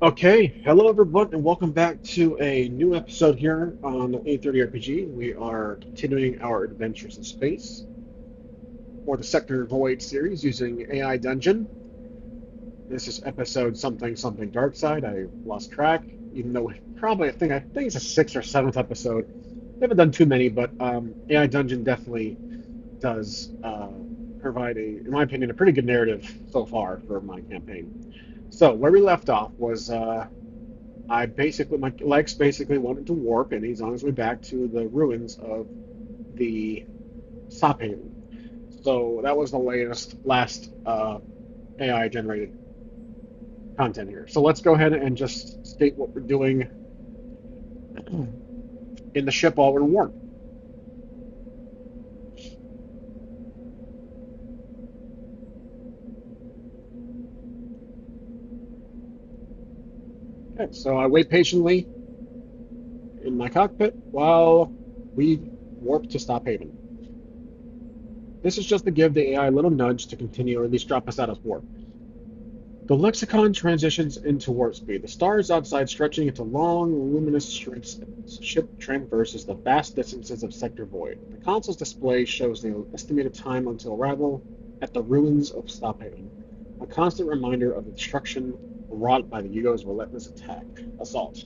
Okay, hello everyone, and welcome back to a new episode here on 830 RPG. We are continuing our adventures in space for the Sector Void series using AI Dungeon. This is episode something something dark side. I lost track, even though I think it's a sixth or seventh episode. We haven't done too many, but AI Dungeon definitely does provide in my opinion, a pretty good narrative so far for my campaign. So where we left off was my Lex basically wanted to warp, and he's on his way back to the ruins of the Stop Haven. So that was the last AI generated content here. So let's go ahead and just state what we're doing in the ship while we're warm. Okay, so I wait patiently in my cockpit while we warp to Stop Haven. This is just to give the AI a little nudge to continue, or at least drop us out of warp. The lexicon transitions into warp speed, the stars outside stretching into long, luminous strips as the ship traverses the vast distances of Sector Void. The console's display shows the estimated time until arrival at the ruins of Stophaven, a constant reminder of the destruction wrought by the Yugo's relentless assault.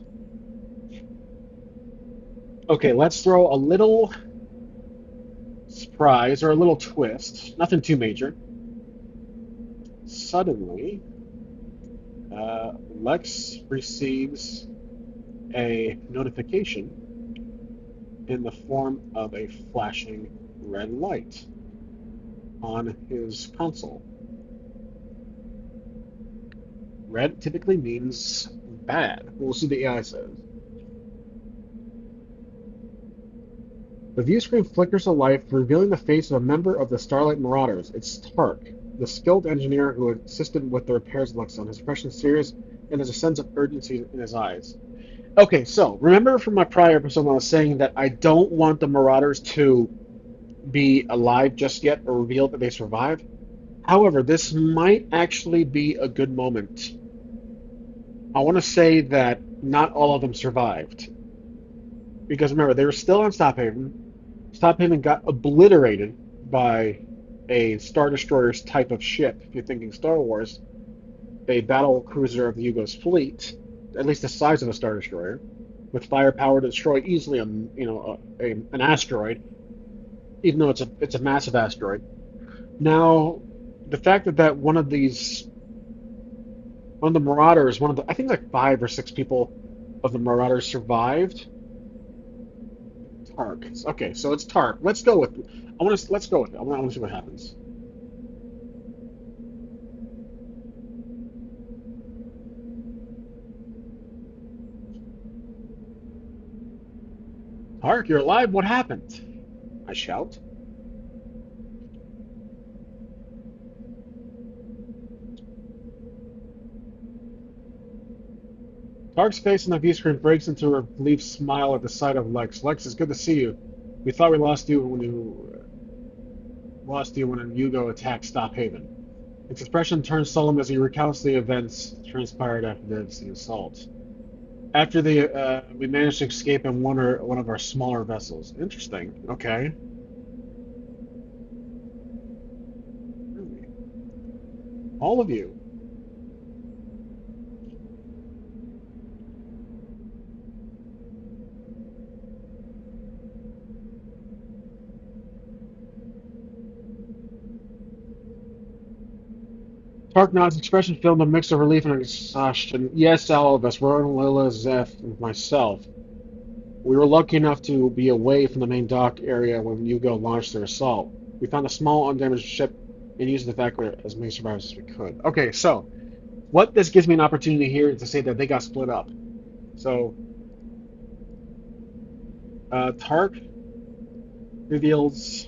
Okay, let's throw a little surprise or a little twist, nothing too major. Suddenly, Lex receives a notification in the form of a flashing red light on his console. Red typically means bad. We'll see the AI says. The view screen flickers to life, revealing the face of a member of the Starlight Marauders. It's Tark, the skilled engineer who assisted with the repairs of Luxon. His expression is serious, and there's a sense of urgency in his eyes. Okay, so remember from my prior episode when I was saying that I don't want the Marauders to be alive just yet or reveal that they survived? However, this might actually be a good moment. I want to say that not all of them survived. Because remember, they were still on Stophaven. Stophaven got obliterated by a Star Destroyer's type of ship. If you're thinking Star Wars, a battle cruiser of the Yugo's fleet, at least the size of a Star Destroyer, with firepower to destroy easily an asteroid, even though it's a massive asteroid. Now, the fact that one of the Marauders, I think like five or six people of the Marauders survived. Tark. Okay, so it's Tark. Let's go with. Let's go with it. I want to see what happens. Tark, you're alive. What happened? I shout. Tark's face on the view screen breaks into a relieved smile at the sight of Lex. Lex, it's good to see you. We thought we lost you when Hugo attacked Stop Haven. Its expression turns solemn as he recounts the events transpired after the assault. We managed to escape in one of our smaller vessels. Interesting. Okay. Really? All of you. Tarknot's expression filmed a mix of relief and exhaustion. Yes, all of us. Rowan, Lila, Zeph, and myself. We were lucky enough to be away from the main dock area when Yugo launched their assault. We found a small, undamaged ship and used the evacuate as many survivors as we could. Okay, so what this gives me an opportunity here is to say that they got split up. So Tark reveals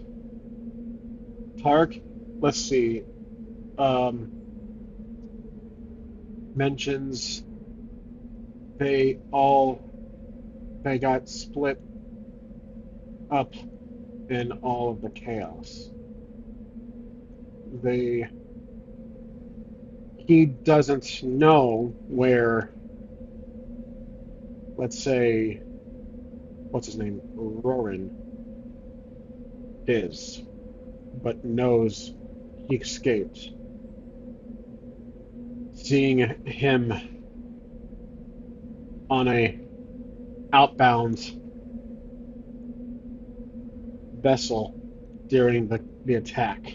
Tark. Let's see. Um, mentions they all they got split up in all of the chaos. They he doesn't know where. let's say, what's his name? Roran is, but knows he escaped. Seeing him on a outbound vessel during the attack.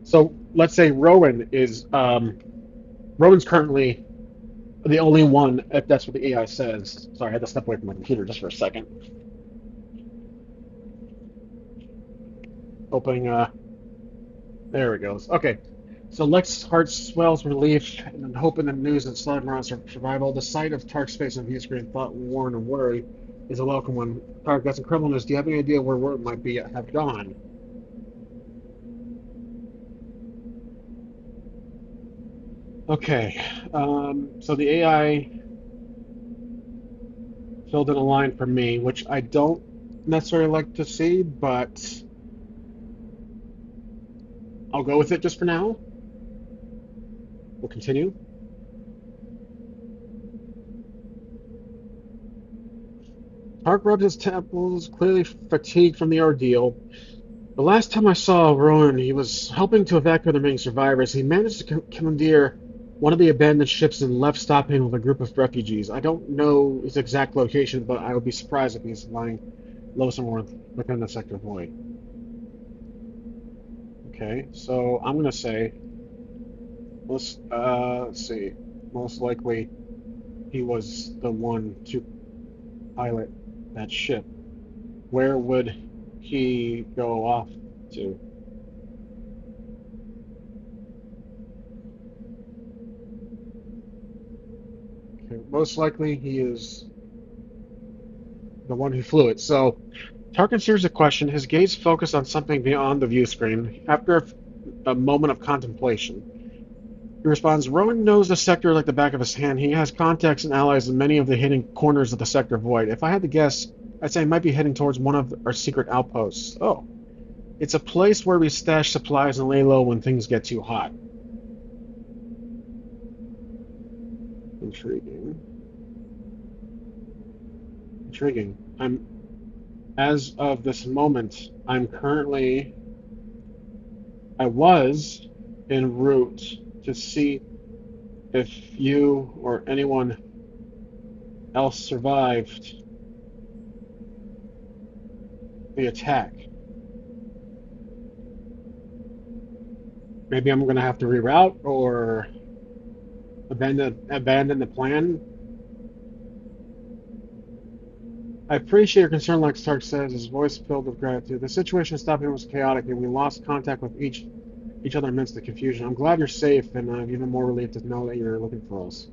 So let's say Rowan's currently the only one, if that's what the AI says. Sorry, I had to step away from my computer just for a second. Opening there it goes. Okay. So Lex's heart swells with relief and hope in the news that Slug Ron's survival. The sight of Tark's face on the view screen, thought, warn, and worry, is a welcome one. Tark, that's incredible news. Do you have any idea where Word might be have gone? Okay. So the AI filled in a line for me, which I don't necessarily like to see, but I'll go with it just for now. We'll continue. Tark rubbed his temples, clearly fatigued from the ordeal. The last time I saw Rowan, he was helping to evacuate the remaining survivors. He managed to commandeer one of the abandoned ships and left, stopping with a group of refugees. I don't know his exact location, but I would be surprised if he's lying low somewhere within the sector void. Okay, so I'm gonna say, let's see, most likely he was the one to pilot that ship. Where would he go off to? Okay, most likely he is the one who flew it. So Tarkin considers the question, his gaze focused on something beyond the view screen. After a moment of contemplation, he responds, Rowan knows the sector like the back of his hand. He has contacts and allies in many of the hidden corners of the sector void. If I had to guess, I'd say he might be heading towards one of our secret outposts. Oh, it's a place where we stash supplies and lay low when things get too hot. Intriguing. Intriguing. As of this moment, I was en route to see if you or anyone else survived the attack. Maybe I'm going to have to reroute or abandon the plan. I appreciate your concern, like Stark says, his voice filled with gratitude. The situation stopping was chaotic, and we lost contact with each other amidst the confusion. I'm glad you're safe, and I'm even more relieved to know that you're looking for us.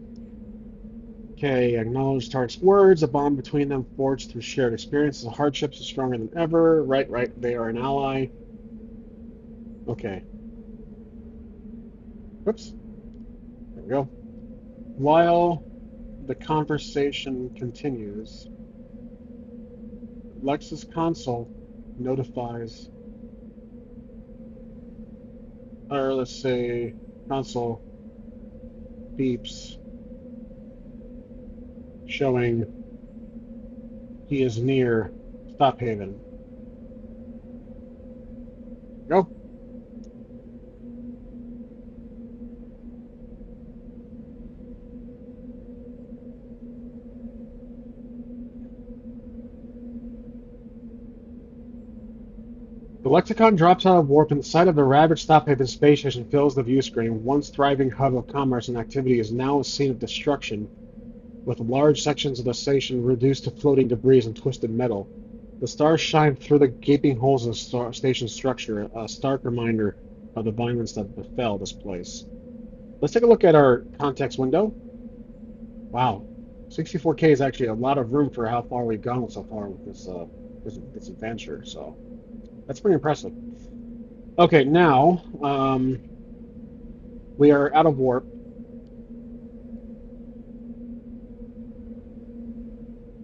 Okay, acknowledge Tark's words. A bond between them forged through shared experiences and hardships is stronger than ever. Right, right. They are an ally. Okay. Whoops. There we go. While the conversation continues, Lex's console notifies, or let's say, console beeps, showing he is near Stop Haven. Go. The Lexicon drops out of warp, and the sight of the ravaged Stop Haven space station fills the view screen. Once thriving hub of commerce and activity is now a scene of destruction, with large sections of the station reduced to floating debris and twisted metal. The stars shine through the gaping holes in the station's structure, a stark reminder of the violence that befell this place. Let's take a look at our context window. Wow, 64K is actually a lot of room for how far we've gone so far with this adventure. So that's pretty impressive. Okay, now we are out of warp.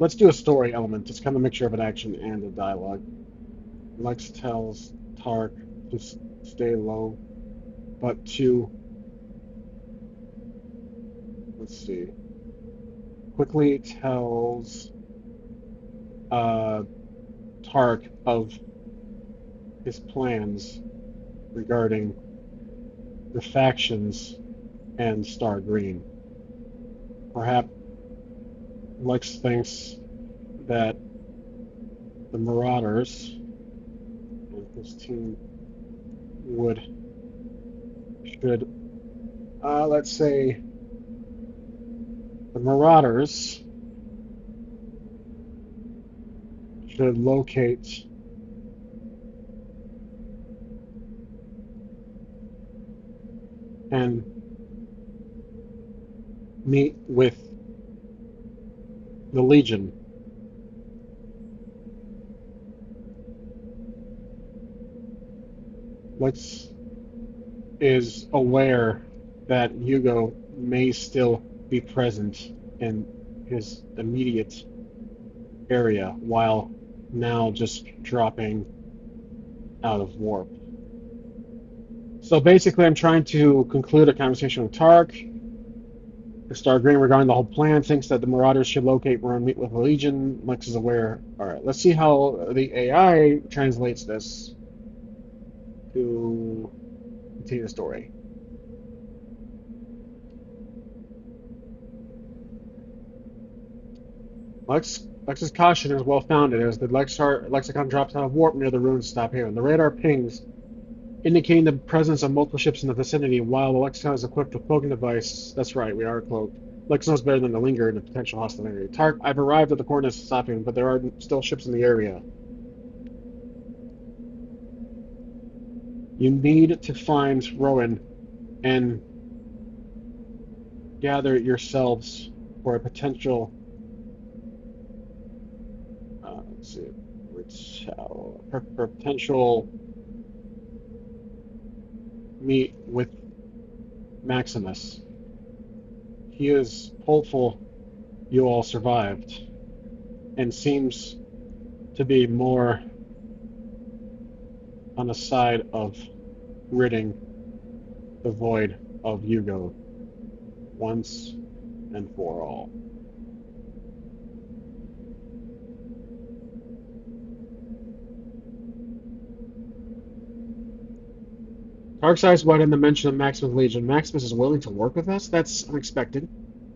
Let's do a story element, just kind of a mixture of an action and a dialogue. Lex tells Tark to stay low, but to, let's see, quickly tells uh, Tark of his plans regarding the factions and Star Green. Perhaps Lex thinks that the Marauders and his team would should let's say the Marauders should locate and meet with the Legion. Lex is aware that Hugo may still be present in his immediate area while now just dropping out of warp. So basically, I'm trying to conclude a conversation with Tark. The Star Green regarding the whole plan thinks that the Marauders should locate and meet with the Legion. Lex is aware. All right, let's see how the AI translates this to continue the story. Lex's caution is well founded as the lexicon drops out of warp near the ruins stop here. The radar pings, indicating the presence of multiple ships in the vicinity. While the lexicon is equipped with cloaking device, that's right, we are cloaked. Lex knows better than to linger in a potential hostile area. Tark, I've arrived at the coordinates of stopping, but there are still ships in the area. You need to find Rowan and gather yourselves for a potential. Let's see, for potential meet with Maximus. He is hopeful you all survived and seems to be more on the side of ridding the void of Hugo once and for all. Tark's eyes widen the mention of Maximus Legion. Maximus is willing to work with us? That's unexpected.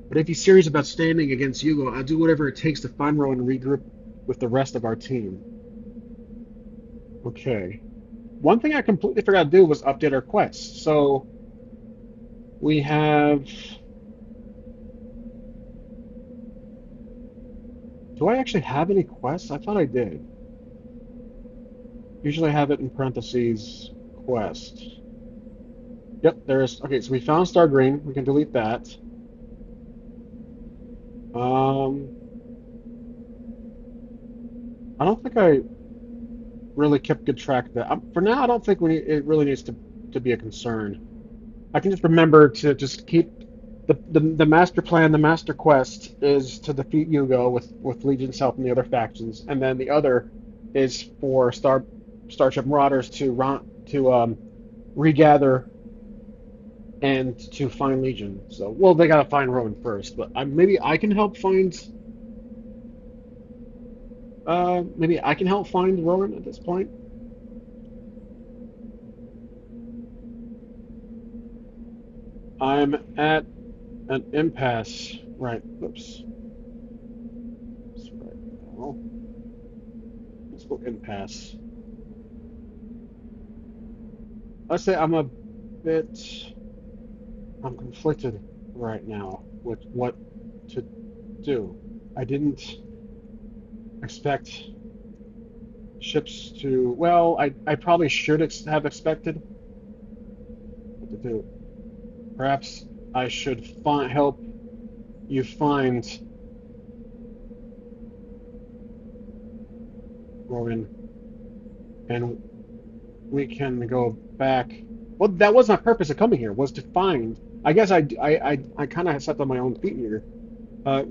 But if he's serious about standing against Hugo, I'll do whatever it takes to find Rowan and regroup with the rest of our team. Okay. One thing I completely forgot to do was update our quests. So we have. Do I actually have any quests? I thought I did. Usually I have it in parentheses quest. Yep, there is. Okay, so we found Star Green. We can delete that. Um, I don't think I really kept good track of that. For now, I don't think it really needs to be a concern. I can just remember to just keep the master plan, the master quest is to defeat Yugo with Legion's help and the other factions, and then the other is for Starship Marauders to regather and to find Legion. So, well, they gotta find Rowan first, but maybe I can help find. Maybe I can help find Rowan at this point. I'm at an impasse right. Oops. That's right now. Let's go impasse. Let's say I'm conflicted right now with what to do. I didn't expect ships to. Well, I probably should have expected what to do. Perhaps I should help you find Rowan, and we can go back. Well, that was my purpose of coming here, was to find. I guess I kind of stepped on my own feet here. Uh,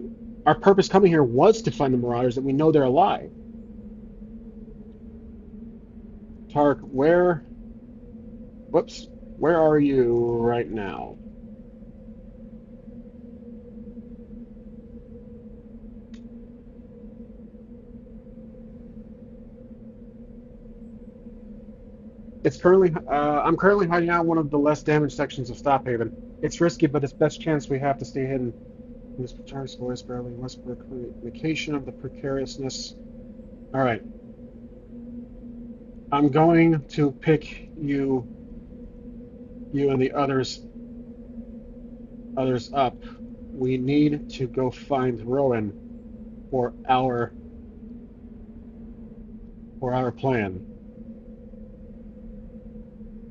our purpose coming here was to find the Marauders, and we know they're alive. Tark, where are you right now? I'm currently hiding out in one of the less damaged sections of Stophaven. It's risky, but it's best chance we have to stay hidden. This Tar's voice barely whisper communication of the precariousness. All right, I'm going to pick you and the others up. We need to go find Rowan for our plan.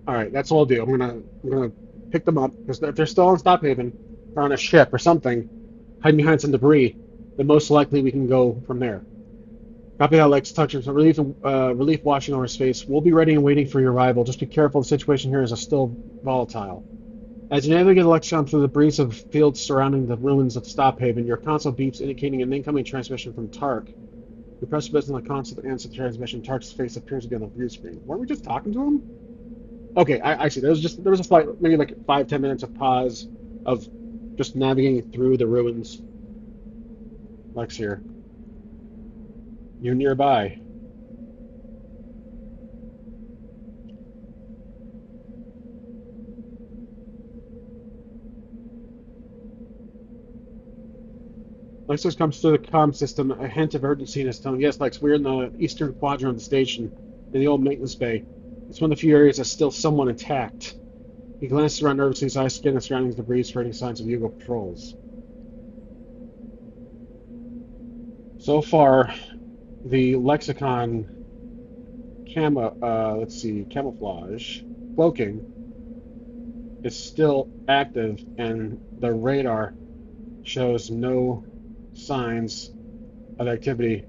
All right, that's all I'll do. I'm gonna pick them up because if they're still on Stophaven or on a ship or something, hiding behind some debris, then most likely we can go from there. Copy that, Lex. Touches relief washing over his face. We'll be ready and waiting for your arrival. Just be careful. The situation here is still volatile. As you navigate the Lexicon through the breeze of fields surrounding the ruins of Stophaven, your console beeps indicating an incoming transmission from Tark. You press the button on the console to answer the transmission. Tark's face appears again on the view screen. Weren't we just talking to him? Okay, I see. There was a slight, maybe like 5-10 minutes of pause of just navigating through the ruins. Lex here. You nearby. Lexus comes through the comm system, a hint of urgency in his tone. Yes, Lex, we're in the eastern quadrant of the station, in the old maintenance bay. It's one of the few areas that's still somewhat intact. He glances around nervously, his eyes scan the surroundings debris, for any signs of Yugo patrols. So far, the lexicon camouflage, cloaking, is still active, and the radar shows no signs of activity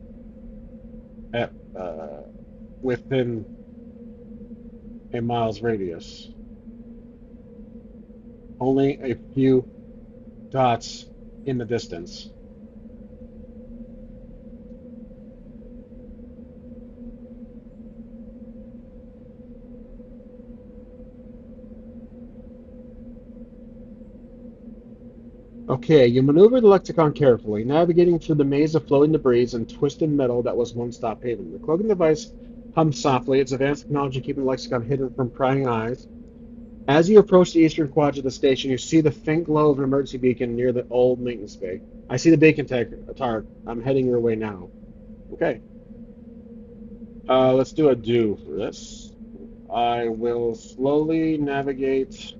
at within a mile's radius. Only a few dots in the distance. Okay, you maneuver the lexicon carefully, navigating through the maze of floating debris and twisted metal that was one stop haven. The cloaking device hums softly, its advanced technology keeping the lexicon hidden from prying eyes. As you approach the eastern quadrant of the station, you see the faint glow of an emergency beacon near the old maintenance bay. I see the beacon tag, Tark. I'm heading your way now. Okay. Let's do a do for this. I will slowly navigate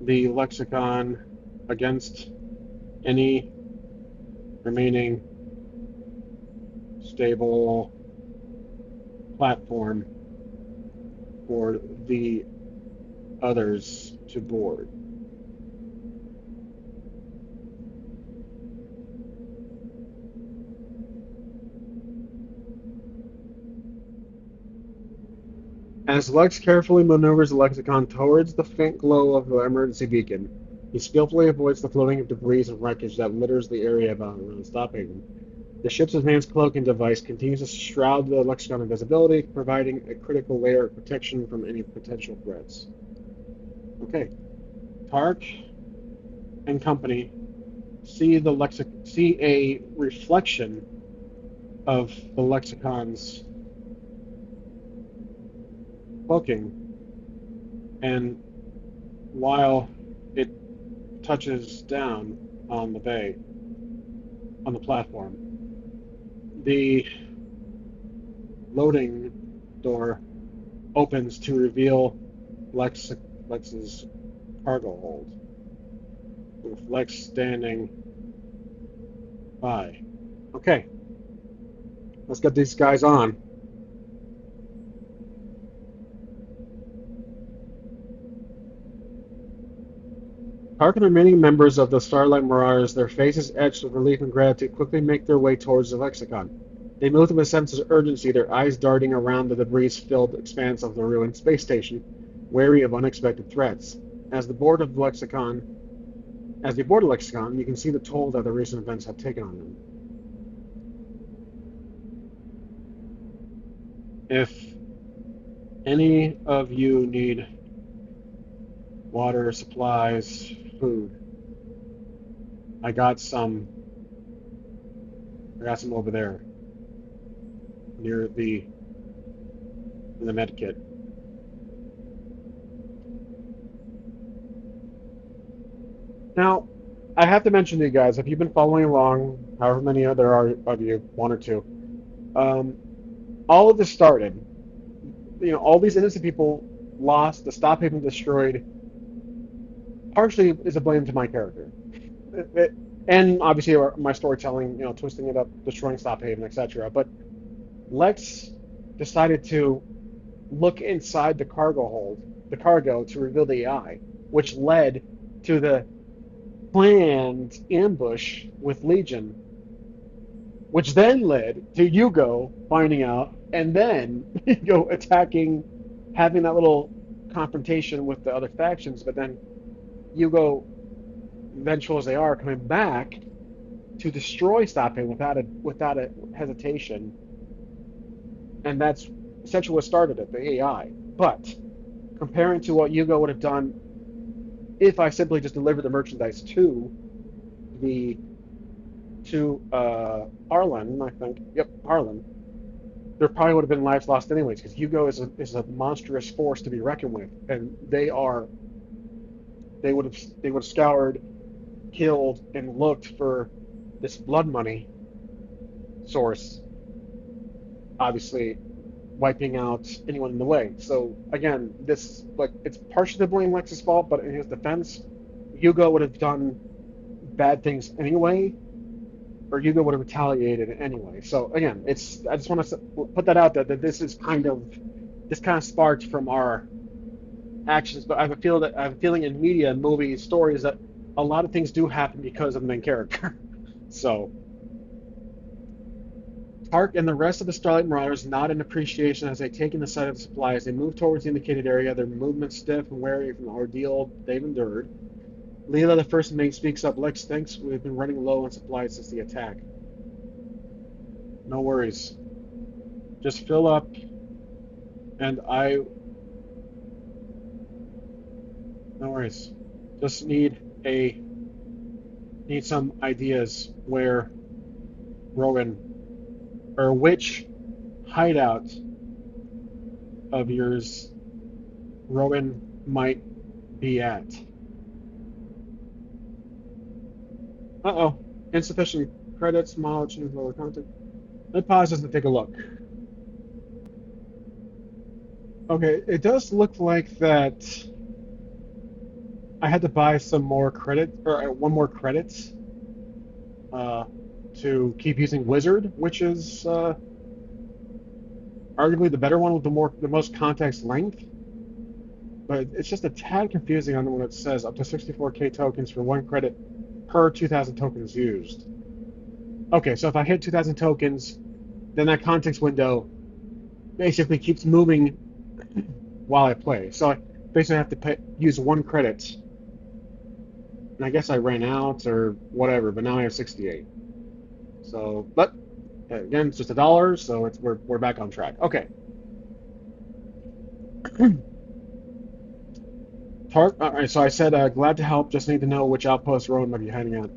the lexicon against any remaining stable platform for the others to board. As Lex carefully maneuvers the lexicon towards the faint glow of the emergency beacon, he skillfully avoids the floating debris and wreckage that litters the area around Stophaven. The ship's advanced cloaking device continues to shroud the lexicon in visibility, providing a critical layer of protection from any potential threats. Okay, Tark and company see a reflection of the lexicon's cloaking, and while it touches down on the bay, on the platform, the loading door opens to reveal Lex's cargo hold, with Lex standing by. Okay, let's get these guys on. Tark and the remaining members of the Starlight Marauders, their faces etched with relief and gratitude, quickly make their way towards the lexicon. They move with a sense of urgency, their eyes darting around the debris-filled expanse of the ruined space station, wary of unexpected threats. As they board the lexicon, you can see the toll that the recent events have taken on them. If any of you need water, supplies, food, I got some over there near the med kit. Now, I have to mention to you guys, if you've been following along, however many there are of you, one or two, um, all of this started, all these innocent people lost, the stop haven destroyed, partially is a blame to my character. And obviously my storytelling, twisting it up, destroying stop haven, etc. But Lex decided to look inside the cargo hold, the cargo, to reveal the AI, which led to the planned ambush with Legion, which then led to Hugo finding out, and then Hugo attacking, having that little confrontation with the other factions, but then Hugo, vengeful as they are, coming back to destroy Stopping without a hesitation, and that's essentially what started it, the AI. But comparing to what Hugo would have done if I simply just delivered the merchandise the to Harlan, I think. Yep, Harlan. There probably would have been lives lost anyways, because Hugo is a monstrous force to be reckoned with, and they would have scoured, killed, and looked for this blood money source, obviously wiping out anyone in the way. So again, this like it's partially to blame Lex's fault, but in his defense, Hugo would have done bad things anyway, or Hugo would have retaliated anyway. So again, I just want to put that out there that this kind of sparked from our actions, but I have a feeling in media, movies, stories that a lot of things do happen because of the main character. So Tark and the rest of the Starlight Marauders nod in appreciation as they take in the sight of the supply. As they move towards the indicated area, their movements stiff and wary from the ordeal they've endured. Leela, the first mate, speaks up. Lex thinks we've been running low on supplies since the attack. No worries. Just fill up, and no worries. Just need some ideas where Rowan, or which hideout of yours Rowan might be at. Uh-oh. Insufficient credits, mileage, and lower content. Let pause just to take a look. Okay, it does look like that I had to buy some more credit, or one more credits, uh, to keep using Wizard, which is arguably the better one with the most context length. But it's just a tad confusing on when it says up to 64K tokens for one credit per 2,000 tokens used. Okay, so if I hit 2,000 tokens, then that context window basically keeps moving while I play. So I basically have to use one credit. And I guess I ran out or whatever, but now I have 68. So, but again, it's just $1, so we're back on track. Okay. All right, so I said, glad to help. Just need to know which outpost Rowan might be hiding at.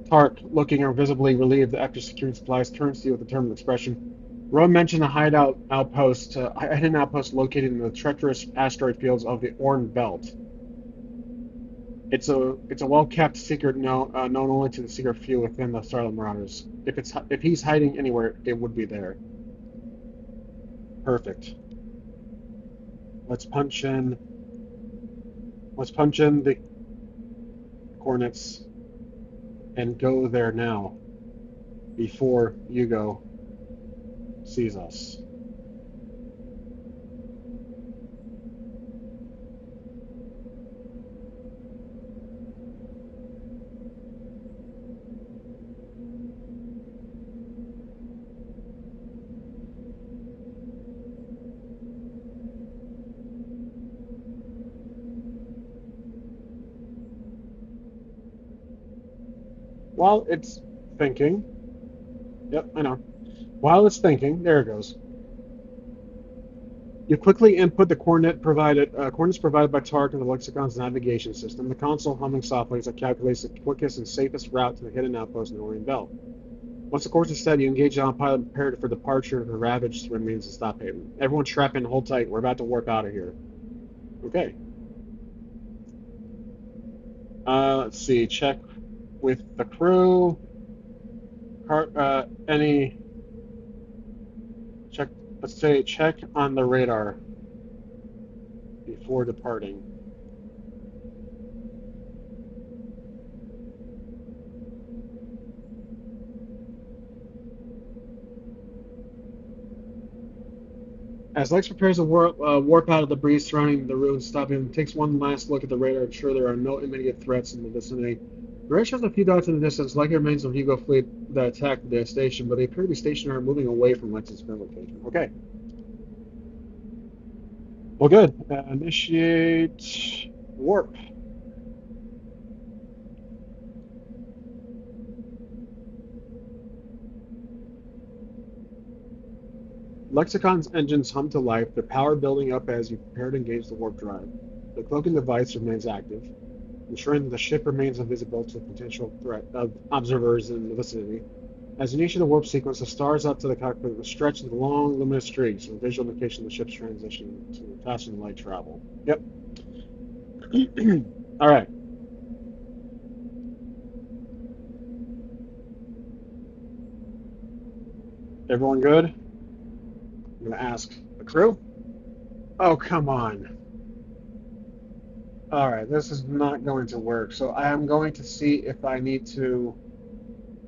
Tark, looking visibly relieved after securing supplies, turns to you with a determined expression. Rowan mentioned a hideout outpost, a hidden outpost located in the treacherous asteroid fields of the Orn Belt. It's a well-kept secret known only to the secret few within the Starlight Marauders. If he's hiding anywhere, it would be there. Perfect. Let's punch in. Let's punch in the coordinates and go there now before Hugo sees us. While it's thinking, yep, I know. While it's thinking, there it goes. You quickly input the coordinates provided by Tark in the Lexicon's navigation system. The console humming softly as it calculates the quickest and safest route to the hidden outpost in the Orient Belt. Once the course is set, you engage the autopilot and prepare for departure of the ravaged remains of Stop Haven. Everyone strap in, hold tight. We're about to warp out of here. Okay. Let's see. Check with the crew. Any check. Let's say check on the radar before departing. As Lex prepares to warp out of the breeze surrounding the ruins, stopping him, takes one last look at the radar, ensure there are no immediate threats in the vicinity. The radar shows a few dots in the distance, likely remains of Hugo fleet that attacked the station, but they appear to be stationary, moving away from Lex's current location. Okay. Well, good. Initiate warp. Lexicon's engines hum to life, their power building up as you prepare to engage the warp drive. The cloaking device remains active, ensuring that the ship remains invisible to potential threat of observers in the vicinity. As you initiate the warp sequence, the stars up to the cockpit will stretch into long luminous streaks, a visual indication of the ship's transition to faster than light travel. Yep. All right. Everyone good? I'm going to ask the crew. Oh, come on. All right, this is not going to work. So I am going to see if I need to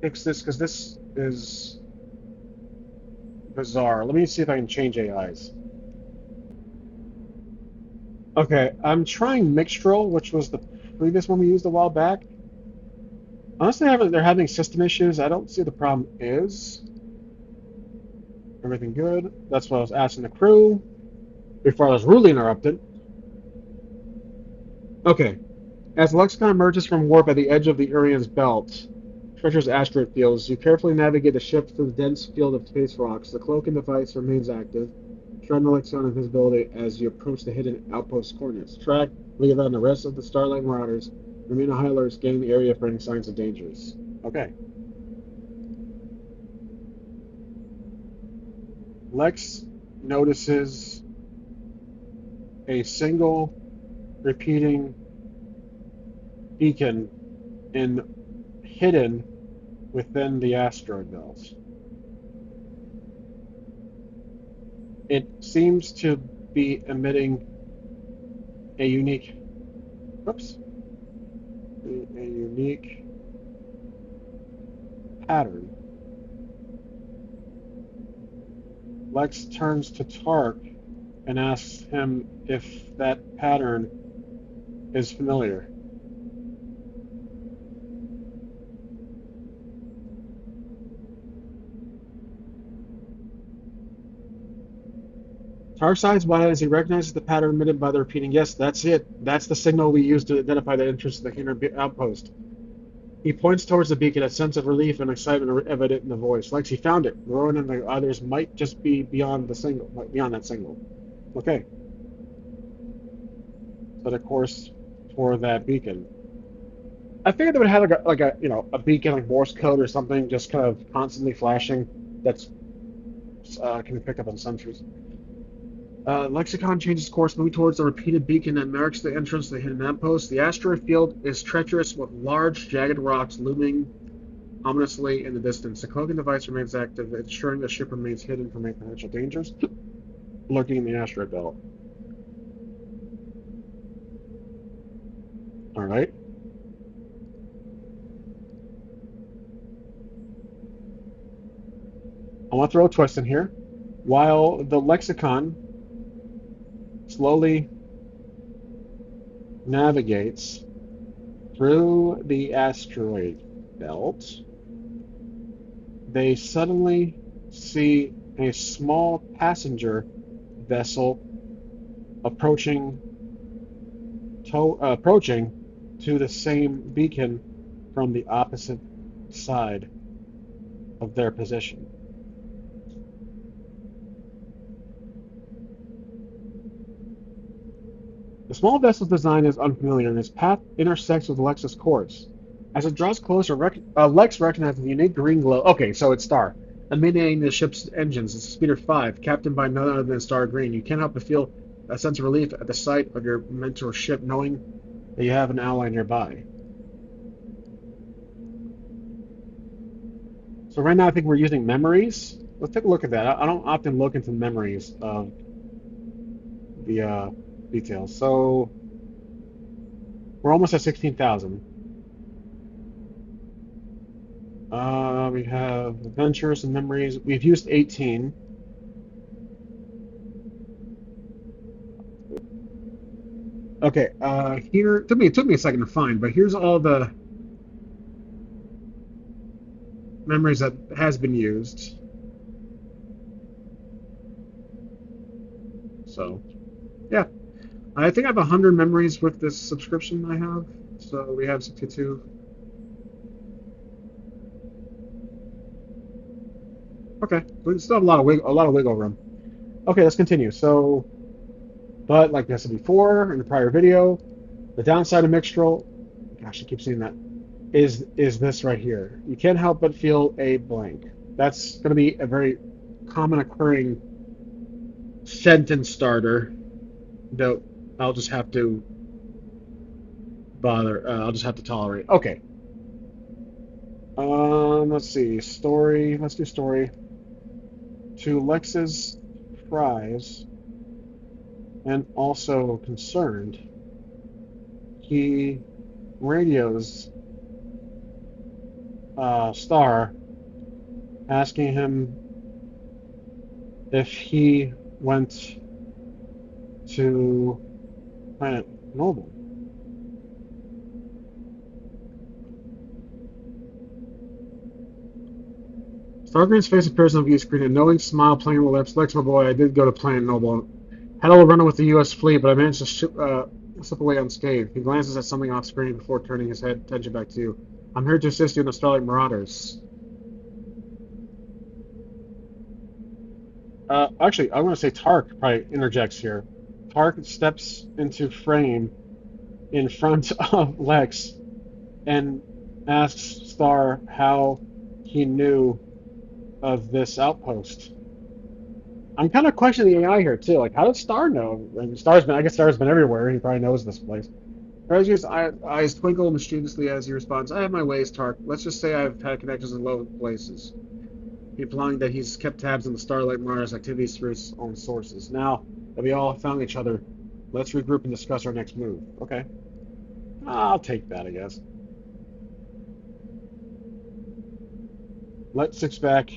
fix this because this is bizarre. Let me see if I can change AIs. Okay, I'm trying Mixtral, which was the previous one we used a while back. Honestly, they're having system issues. I don't see what the problem is. Everything good? That's what I was asking the crew before I was rudely interrupted. Okay, as Lexicon emerges from warp at the edge of the Urian's belt, treacherous asteroid fields, you carefully navigate the ship through the dense field of space rocks. The cloaking device remains active, shredding the Lexicon invisibility as you approach the hidden outpost coordinates. Track, Leela, and the rest of the Starlight Marauders remain on high alert, scanning the area for any signs of dangers. Okay. Lex notices a single repeating beacon hidden within the asteroid belt. It seems to be emitting a unique, whoops, a unique pattern. Lex turns to Tark and asks him if that pattern is familiar. Tark's eyes wide as he recognizes the pattern emitted by the repeating, yes, that's it. That's the signal we use to identify the entrance to the inner outpost. He points towards the beacon, a sense of relief and excitement evident in the voice. Lex, he found it. Rowan and the others might just be beyond that signal. Okay. Set a course for that beacon. I figured they would have a beacon like Morse code or something, just kind of constantly flashing. That's can be picked up on sentries. Lexicon changes course, moving towards the repeated beacon that marks the entrance to the hidden outpost. The asteroid field is treacherous with large, jagged rocks looming ominously in the distance. The cloaking device remains active, ensuring the ship remains hidden from any potential dangers lurking in the asteroid belt. All right. I want to throw a twist in here. While the lexicon slowly navigates through the asteroid belt, they suddenly see a small passenger vessel approaching to the same beacon from the opposite side of their position. The small vessel's design is unfamiliar, and its path intersects with Lex's course. As it draws closer, Lex recognizes the unique green glow. Okay, so it's Star. Illuminating the ship's engines. It's Speeder 5, captained by none other than Star Green. You can't help but feel a sense of relief at the sight of your mentor's ship, knowing that you have an ally nearby. So right now I think we're using memories. Let's take a look at that. I don't often look into memories of the details. So we're almost at 16,000. We have adventures and memories. We've used 18. Okay, here it took me a second to find, but here's all the memories that has been used. So yeah, I think I have 100 memories with this subscription I have. So we have 62. Okay, we still have a lot of wiggle room. Okay, let's continue. So, but like I said before in the prior video, the downside of Mixtral, gosh, I keep saying that, is this right here. You can't help but feel a blank. That's going to be a very common occurring sentence starter that I'll just have to I'll just have to tolerate. Okay. Let's see. Story. Let's do story. To Lex's surprise and also concerned, he radios Star asking him if he went to Planet Noble. Stargreen's face appears on the view screen, a knowing smile playing with lips. Lex, my boy, I did go to Planet Noble. Had a little run with the U.S. fleet, but I managed to slip away unscathed. He glances at something off screen before turning his head attention back to you. I'm here to assist you in the Starlight Marauders. Actually, I want to say Tark probably interjects here. Tark steps into frame in front of Lex and asks Star how he knew of this outpost. I'm kind of questioning the AI here too. Like, how does Star know? I mean, I guess Star's been everywhere. He probably knows this place. Rosier's eyes twinkle mischievously as he responds, I have my ways, Tark. Let's just say I've had connections in low places, implying that he's kept tabs on the Starlight Marauders' activities through his own sources. Now that we all found each other, let's regroup and discuss our next move. Okay. I'll take that, I guess. Let's six back.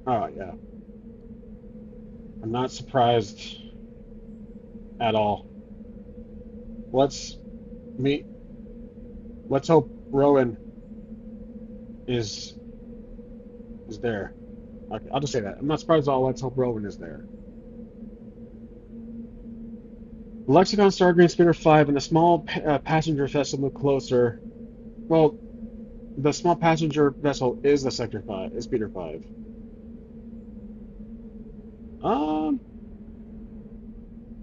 Oh, yeah. I'm not surprised at all. Let's meet. Let's hope Rowan is there. Okay, I'll just say that. I'm not surprised at all. Let's hope Rowan is there. The Lexicon Stargreen Speeder 5 and the small passenger vessel move closer. Well, the small passenger vessel is the Sector 5, is Speeder 5. Um,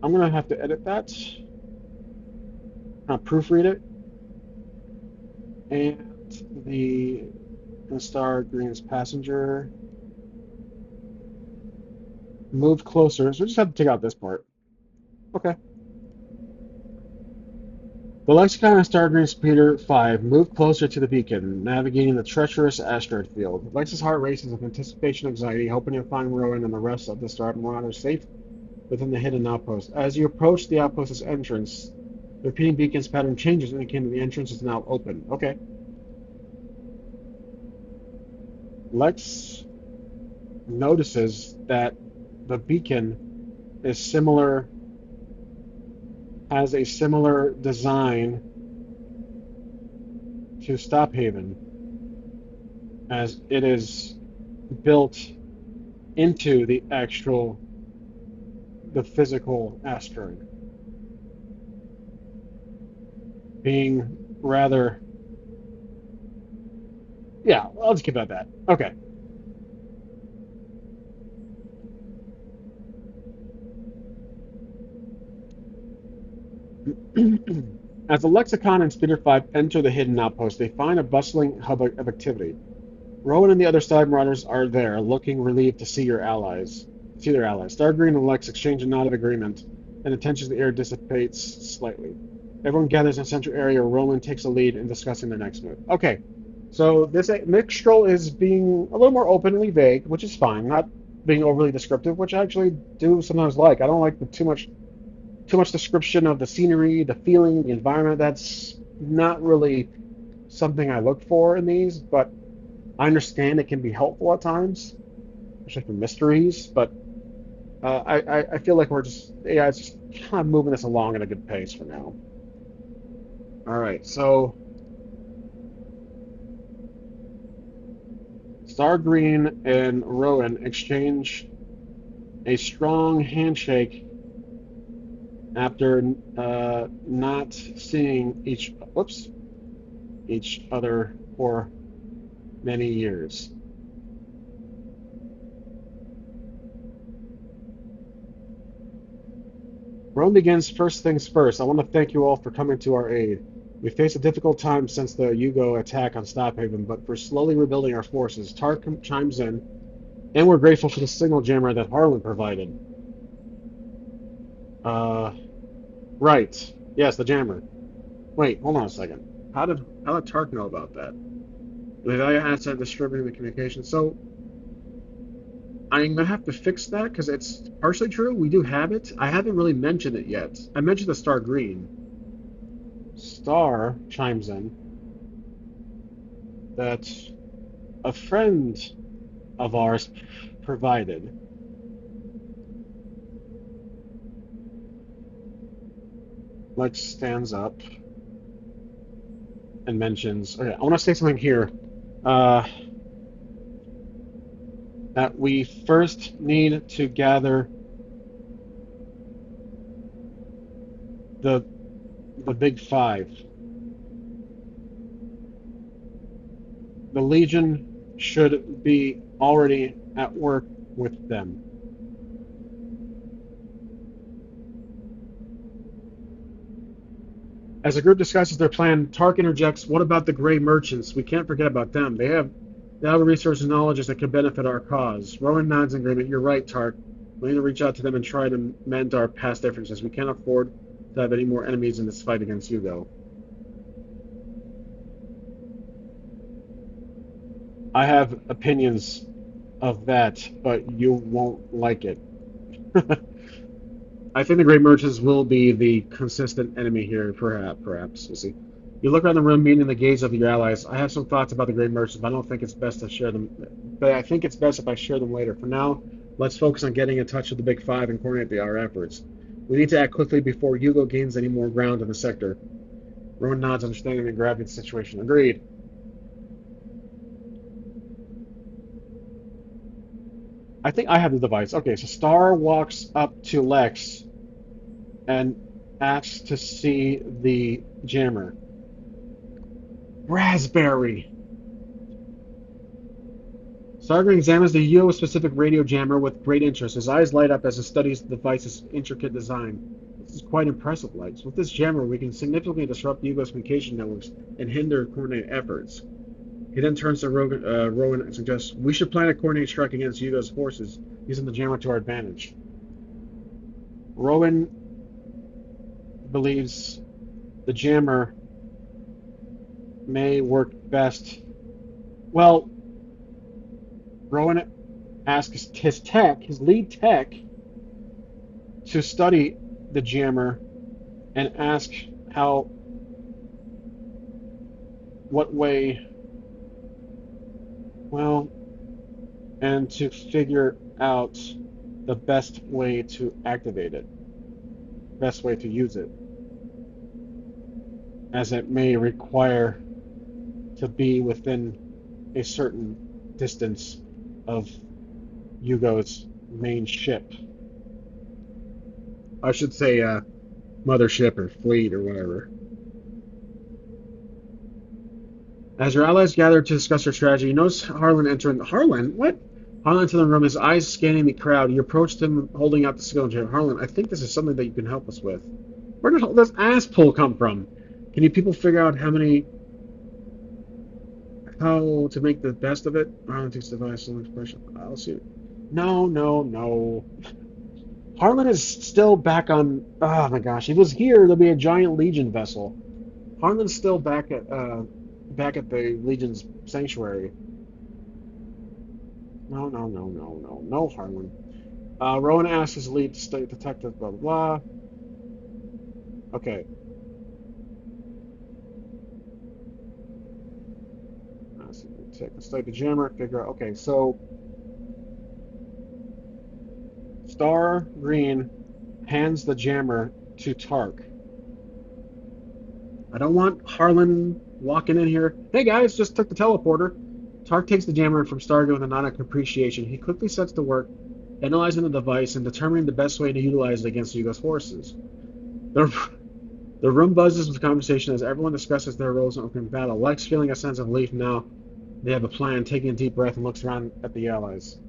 I'm gonna have to edit that, proofread it, and the Stargreen's passenger moved closer. So we just have to take out this part. Okay. The Lexicon and Stargreen Speeder 5 moved closer to the beacon, navigating the treacherous asteroid field. Lex's heart races with anticipation and anxiety, hoping to find Rowan and the rest of the Star Marauders safe within the hidden outpost. As you approach the outpost's entrance, the repeating beacon's pattern changes, indicating the entrance is now open. Okay. Lex notices that the beacon is similar, has a similar design to Stophaven, as it is built into the physical asteroid, being rather, yeah, I'll just keep it at that. Okay. As the Lexicon and Speeder 5 enter the hidden outpost, they find a bustling hub of activity. Rowan and the other Star Marauders are there, looking relieved to see their allies. Stargreen and Lex exchange a nod of agreement, and the tension in the air dissipates slightly. Everyone gathers in the central area where Rowan takes a lead in discussing their next move. Okay, So this Mixtral is being a little more openly vague, which is fine. Not being overly descriptive, which I actually do sometimes like. I don't like the too much description of the scenery, the feeling, the environment. That's not really something I look for in these, but I understand it can be helpful at times, especially for mysteries. But I feel like we're just yeah, it's just kind of moving this along at a good pace for now. All right, so Star Green and Rowan exchange a strong handshake after not seeing each other for many years. Rome begins first things first. I want to thank you all for coming to our aid. We faced a difficult time since the Yugo attack on Stophaven, but for slowly rebuilding our forces. Tark chimes in, and we're grateful for the signal jammer that Harlan provided. Uh, right. Yes, the jammer. Wait, hold on a second. How did Tark know about that? The value asset distributing the communication. So I'm gonna have to fix that because it's partially true. We do have it. I haven't really mentioned it yet. I mentioned the Star Green. Star chimes in that a friend of ours provided. Lex stands up and mentions, okay, I want to say something here. Uh, that we first need to gather the the big five. The Legion should be already at work with them. As the group discusses their plan, Tark interjects, what about the Grey Merchants? We can't forget about them. They have the resources and knowledge that can benefit our cause. Rowan nods in agreement. You're right, Tark. We need to reach out to them and try to mend our past differences. We can't afford to have any more enemies in this fight against Hugo. I have opinions of that, but you won't like it. I think the Great Merchants will be the consistent enemy here, perhaps. We'll see. You look around the room, meeting the gaze of your allies. I have some thoughts about the Great Merchants, but I don't think it's best to share them. But I think it's best if I share them later. For now, let's focus on getting in touch with the Big Five and coordinate our efforts. We need to act quickly before Hugo gains any more ground in the sector. Rowan nods, understanding the gravity of the situation. Agreed. I think I have the device. Okay, so Star walks up to Lex and asks to see the jammer. Raspberry. Sargon examines the UO-specific radio jammer with great interest. His eyes light up as he studies the device's intricate design. This is quite impressive, Lex. With this jammer, we can significantly disrupt Yugo's communication networks and hinder coordinated efforts. He then turns to Rowan and suggests, we should plan a coordinated strike against Yugo's forces, using the jammer to our advantage. Rowan believes the jammer may work best. Well, Rowan asks his lead tech, to study the jammer and ask what way, well, and to figure out the best way to activate it, best way to use it, as it may require to be within a certain distance of Yugo's main ship. I should say mothership or fleet or whatever. As your allies gather to discuss their strategy, you notice Harlan entering. Harlan? What? Harlan entered the room, his eyes scanning the crowd. You approached him, holding out the skill and Harlan, I think this is something that you can help us with. Where did all this ass pull come from? Can you people figure out how to make the best of it? Harlan takes the device and expression. I'll see. No, no, no. Harlan is still back on. Oh my gosh, he was here. There'll be a giant Legion vessel. Harlan's still back at back at the Legion's sanctuary. No, no, no, no, no, no, Harlan. Rowan asks his lead state detective, blah, blah, blah. Okay. So take the study the jammer, figure out. Okay, so Star Green hands the jammer to Tark. I don't want Harlan walking in here. Hey guys, just took the teleporter. Tark takes the jammer from Stargate with a nod of appreciation. He quickly sets to work, analyzing the device and determining the best way to utilize it against Yugo's forces. The, the room buzzes with conversation as everyone discusses their roles in open battle. Lex, feeling a sense of relief now they have a plan, taking a deep breath and looks around at the allies.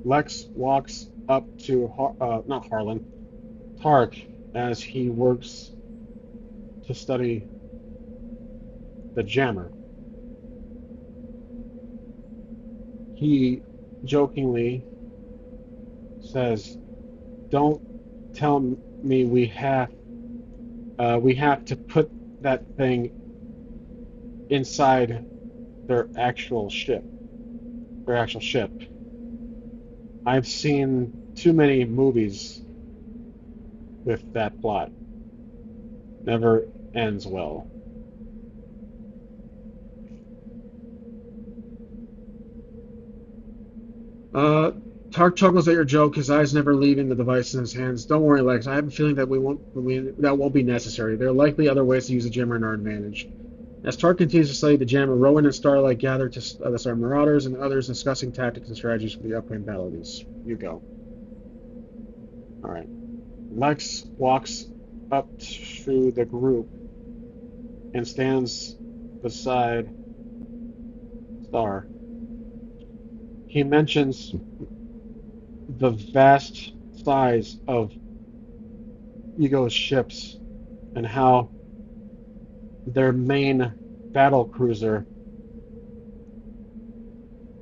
Lex walks up to not Harlan, Tark, as he works to study the jammer. He jokingly says, "Don't tell me we have to put that thing inside their actual ship. Their actual ship. I've seen too many movies with that plot. Never ends well." Uh, Tark chuckles at your joke, his eyes never leaving the device in his hands. Don't worry, Lex. I have a feeling that that won't be necessary. There are likely other ways to use the jammer in our advantage. As Tark continues to study the jammer, Rowan and Starlight gather to the Star Marauders and others discussing tactics and strategies for the upcoming battle. You go. All right. Lex walks up to the group and stands beside Star. He mentions the vast size of Ego's ships and how their main battle cruiser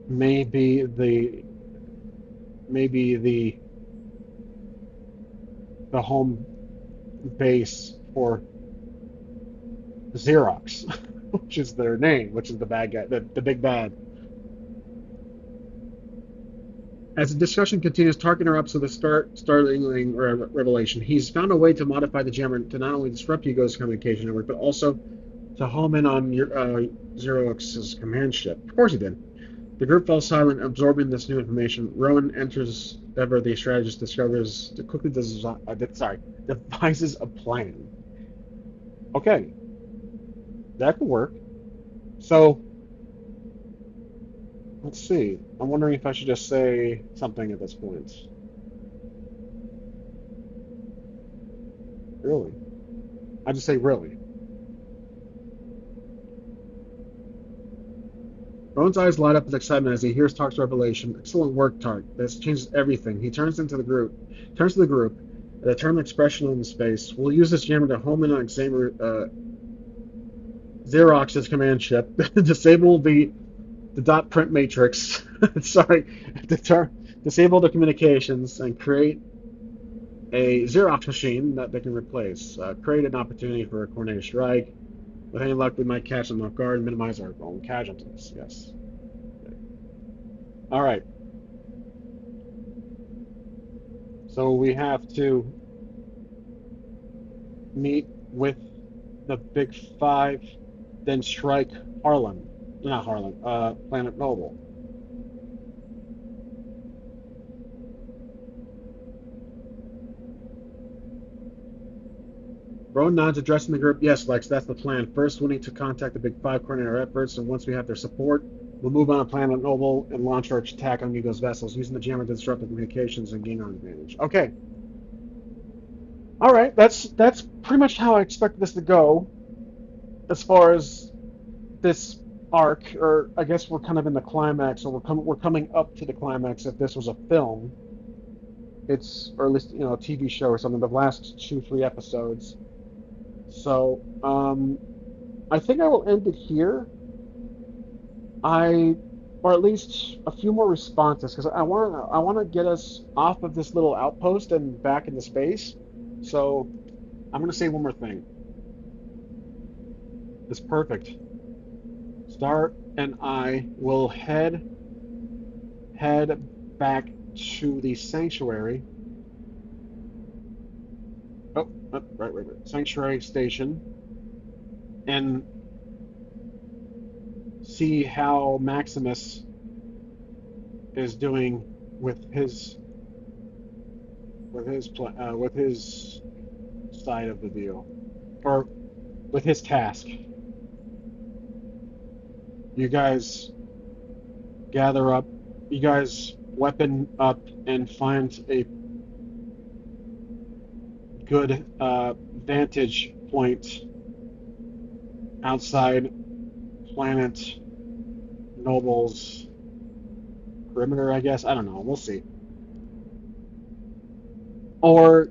may be the home base for Xerox, which is their name, which is the bad guy, the big bad. As the discussion continues, Tark interrupts with a startling revelation. He's found a way to modify the jammer to not only disrupt Yugo's communication network, but also to home in on Xerox's command ship. Of course he did. The group falls silent, absorbing this new information. Rowan enters ever the strategist discovers quickly devises a plan. Okay, that could work. So let's see. I'm wondering if I should just say something at this point. Really? I just say really. Rowan's eyes light up with excitement as he hears Tark's revelation. Excellent work, Tark. This changes everything. He turns to the group, a determined expression on his face. We'll use this jammer to home in on Xerox's command ship, disable the dot print matrix. Sorry, disable the communications, and create a Xerox machine that they can replace. Create an opportunity for a coordinated strike. With any luck, we might catch them off guard and minimize our own casualties. Yes. All right. So we have to meet with the Big Five, then strike Harlan. Not Harlan. Planet Noble. Rowan nods, addressing the group. Yes, Lex, that's the plan. First, we need to contact the Big Five, coordinate our efforts, and once we have their support, we'll move on to Planet Noble and launch our attack on Yugo's vessels, using the jammer to disrupt the communications and gain our advantage. Okay. All right. That's pretty much how I expect this to go, as far as this arc, or I guess we're kind of in the climax, or we're coming up to the climax. If this was a film, it's or at least a TV show or something. The last 2, 3 episodes. So I think I will end it here. I or at least a few more responses because I want to get us off of this little outpost and back into space. So I'm going to say one more thing. It's perfect. Star and I will head back to the sanctuary. Right. Sanctuary station and see how Maximus is doing with with his side of the deal, or with his task. You guys gather up. You guys weapon up and find a good vantage point outside Planet Noble's perimeter, I guess. I don't know. We'll see. Or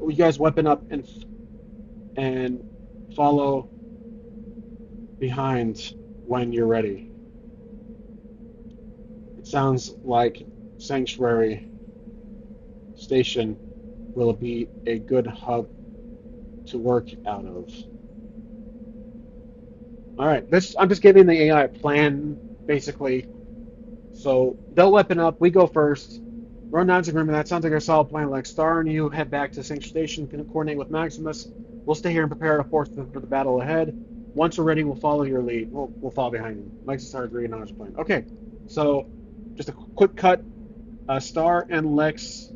you guys weapon up and follow behind when you're ready. It sounds like Sanctuary Station will be a good hub to work out of. All right, this I'm just giving the AI a plan, basically. So they'll weapon up. We go first. Run down to agreement. That sounds like a solid plan. Like Star and you head back to Sanctuary Station, can coordinate with Maximus. We'll stay here and prepare to force for the battle ahead. Once we're ready, we'll follow your lead. We'll follow behind you. Max and Star agree on his plan. Okay, so just a quick cut. Star and Lex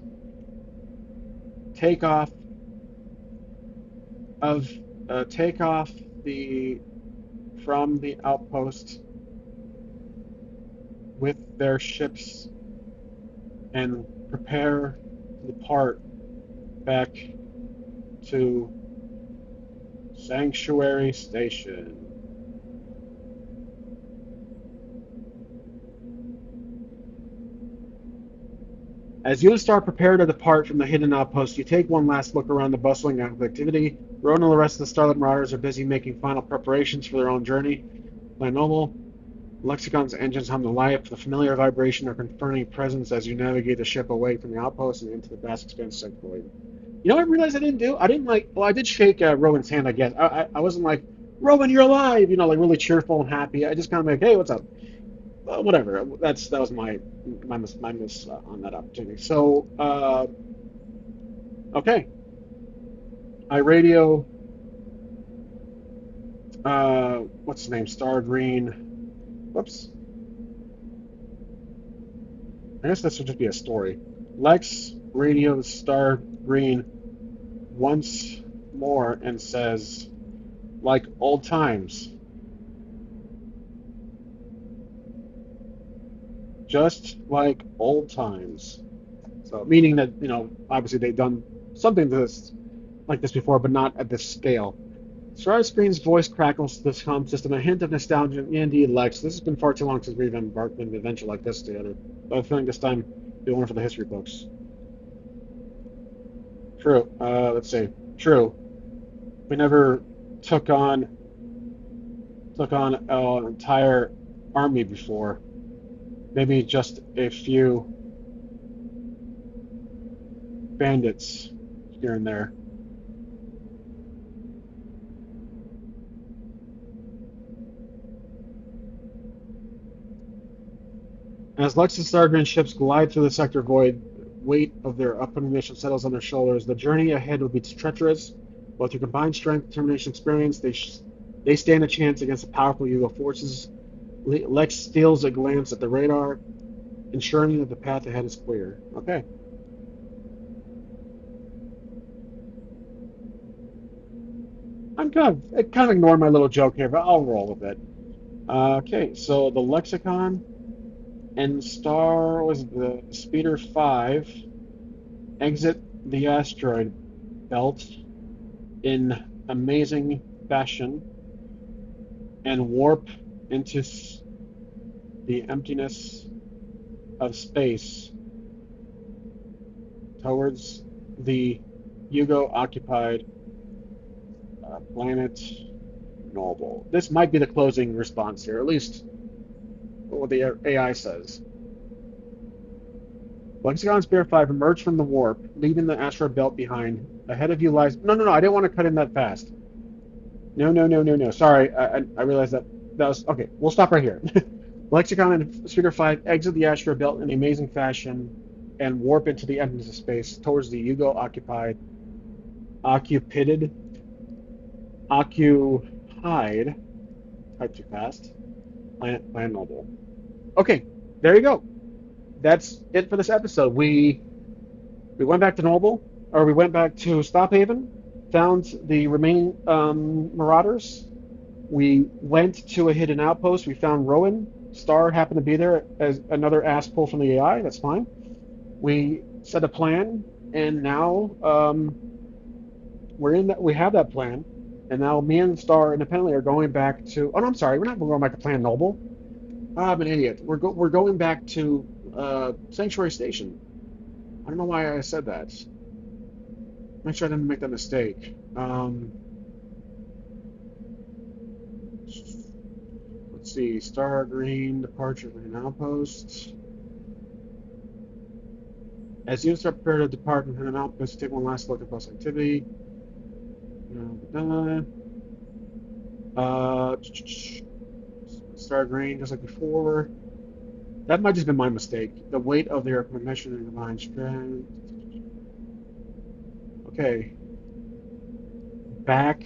take off of take off the from the outpost with their ships and prepare to depart back to Sanctuary Station. As you and Star prepare to depart from the hidden outpost, you take one last look around the bustling activity. Ronan and the rest of the Starlight Marauders are busy making final preparations for their own journey. Plan Noble, Lexicon's engines hum to life, the familiar vibration of confirming presence as you navigate the ship away from the outpost and into the vast expanse of void. You know what I realized I didn't do? I didn't like. Well, I did shake Rowan's hand, I guess. I wasn't like, Rowan, you're alive. You know, like really cheerful and happy. I just kind of like, hey, what's up? Whatever. That was my miss on that opportunity. So okay, I radio. What's his name? Star Green. Whoops. I guess this should just be a story. Lex radios Star Green once more and says, like old times, just like old times. So, meaning that, obviously they've done something to this like this before, but not at this scale. Star Screen's voice crackles to this comm system, a hint of nostalgia. Indeed, Lex, this has been far too long since we've embarked on an adventure like this together. But I think this time will be one for the history books. True. Let's see. True. We never took on an entire army before. Maybe just a few bandits here and there. As Lex and Stargrin ships glide through the sector void, weight of their upcoming mission settles on their shoulders. The journey ahead will be treacherous, but through combined strength, determination, experience, they stand a chance against the powerful Yugo forces. Lex steals a glance at the radar, ensuring that the path ahead is clear. Okay. I'm kind of ignore my little joke here, but I'll roll with it. Okay, so the Lexicon and Star was the Speeder 5 exit the asteroid belt in amazing fashion and warp into the emptiness of space towards the Yugo occupied planet Noble. This might be the closing response here, at least what the AI says. Lexicon Spear 5 emerged from the warp, leaving the asteroid belt behind. Ahead of you lies. No, I didn't want to cut in that fast. No, no, no, no, no. Sorry, I realized that was okay. We'll stop right here. Lexicon and Speeder 5 exit the asteroid belt in amazing fashion and warp into the emptiness of space towards the Yugo occupied, occupied, occupied, type too fast, planet Noble. Okay, there you go. That's it for this episode. We went back to Noble, or we went back to Stophaven, found the remaining Marauders. We went to a hidden outpost. We found Rowan. Star happened to be there as another ass pull from the AI. That's fine. We set a plan, and now we're in that. We have that plan, and now me and Star independently are going back to. Oh no, I'm sorry. We're not going back to Plan Noble. I'm an idiot. We're going back to Sanctuary Station. I don't know why I said that. Make sure I didn't make that mistake. Let's see. Star Green departure from an outpost. As units are prepared to depart from an outpost, take one last look at bus activity. Uh, Star Green, just like before. That might just been my mistake. The weight of their mission and divine strength. Okay, back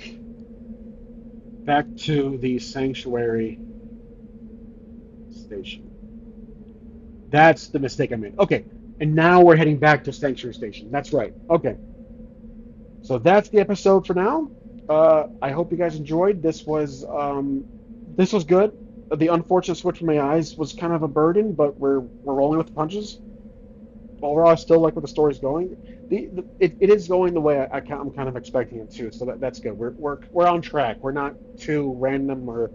to the sanctuary station. That's the mistake I made. Okay, and now we're heading back to sanctuary station. That's right. Okay, so that's the episode for now. I hope you guys enjoyed. This was good. The unfortunate switch from my eyes was kind of a burden, but we're rolling with the punches. Overall, I still like where the story's going. It is going the way I'm kind of expecting it to, so that's good. We're on track. We're not too random or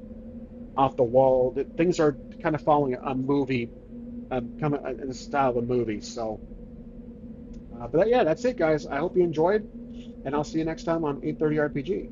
off the wall. Things are kind of following a movie, kind of in the style of a movie. So, but yeah, that's it, guys. I hope you enjoyed, and I'll see you next time on 8:30 RPG.